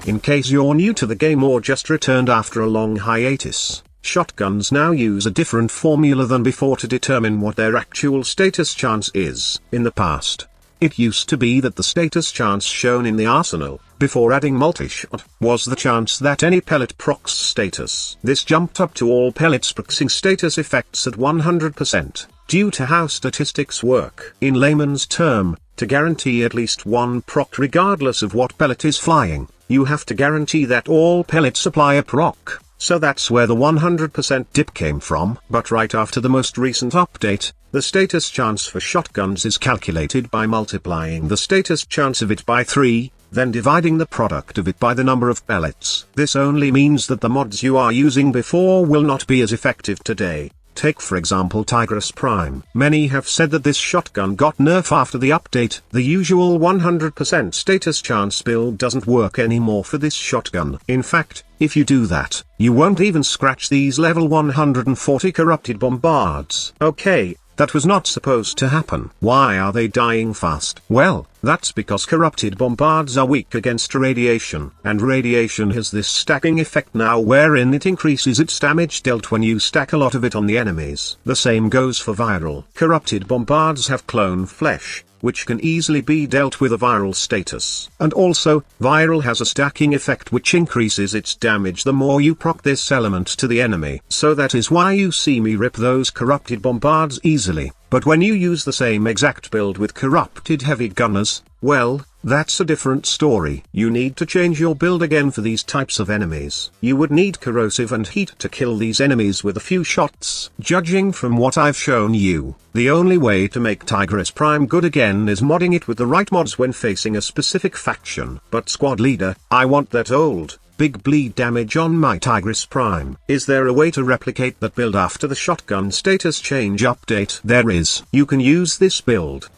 In case you're new to the game or just returned after a long hiatus, shotguns now use a different formula than before to determine what their actual status chance is. In the past, it used to be that the status chance shown in the arsenal, before adding multi-shot, was the chance that any pellet procs status. This jumped up to all pellets proxing status effects at 100%, due to how statistics work. In layman's term, to guarantee at least one proc regardless of what pellet is flying, you have to guarantee that all pellets apply a proc. So that's where the 100% dip came from. But right after the most recent update, the status chance for shotguns is calculated by multiplying the status chance of it by 3, then dividing the product of it by the number of pellets. This only means that the mods you are using before will not be as effective today. Take for example TIGRIS Prime. Many have said that this shotgun got nerfed after the update. The usual 100% status chance build doesn't work anymore for this shotgun. In fact, if you do that, you won't even scratch these level 140 corrupted bombards. Okay, that was not supposed to happen. Why are they dying fast? Well, that's because corrupted bombards are weak against radiation. And radiation has this stacking effect now wherein it increases its damage dealt when you stack a lot of it on the enemies. The same goes for viral. Corrupted bombards have clone flesh, which can easily be dealt with a viral status. And also, viral has a stacking effect which increases its damage the more you proc this element to the enemy. So that is why you see me rip those corrupted bombards easily. But when you use the same exact build with corrupted heavy gunners, well, that's a different story. You need to change your build again for these types of enemies. You would need corrosive and heat to kill these enemies with a few shots. Judging from what I've shown you, the only way to make TIGRIS Prime good again is modding it with the right mods when facing a specific faction. But squad leader, I want that old, big bleed damage on my TIGRIS Prime. Is there a way to replicate that build after the shotgun status change update? There is. You can use this build.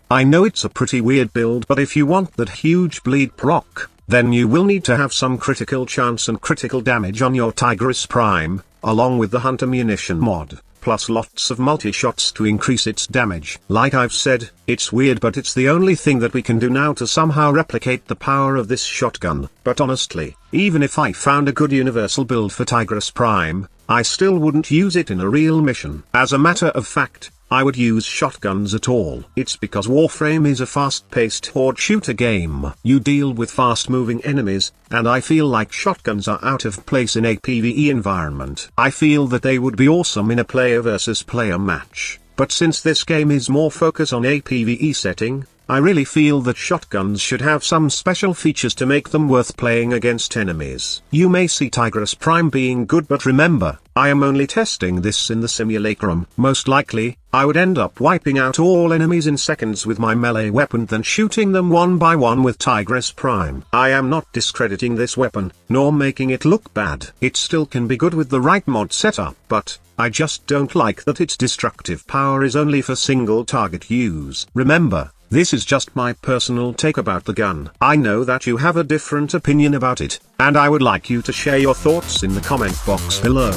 I know it's a pretty weird build, but if you want that huge bleed proc, then you will need to have some critical chance and critical damage on your TIGRIS Prime, along with the hunter munition mod, plus lots of multi-shots to increase its damage. Like I've said, it's weird, but it's the only thing that we can do now to somehow replicate the power of this shotgun. But honestly, even if I found a good universal build for TIGRIS Prime, I still wouldn't use it in a real mission. As a matter of fact, I would use shotguns at all. It's because Warframe is a fast-paced horde shooter game. You deal with fast-moving enemies, and I feel like shotguns are out of place in a PvE environment. I feel that they would be awesome in a player versus player match. But since this game is more focused on a PvE setting, I really feel that shotguns should have some special features to make them worth playing against enemies. You may see TIGRIS Prime being good, but remember, I am only testing this in the simulacrum. Most likely, I would end up wiping out all enemies in seconds with my melee weapon, then shooting them one by one with TIGRIS Prime. I am not discrediting this weapon, nor making it look bad. It still can be good with the right mod setup, but I just don't like that its destructive power is only for single target use. Remember, this is just my personal take about the gun. I know that you have a different opinion about it, and I would like you to share your thoughts in the comment box below.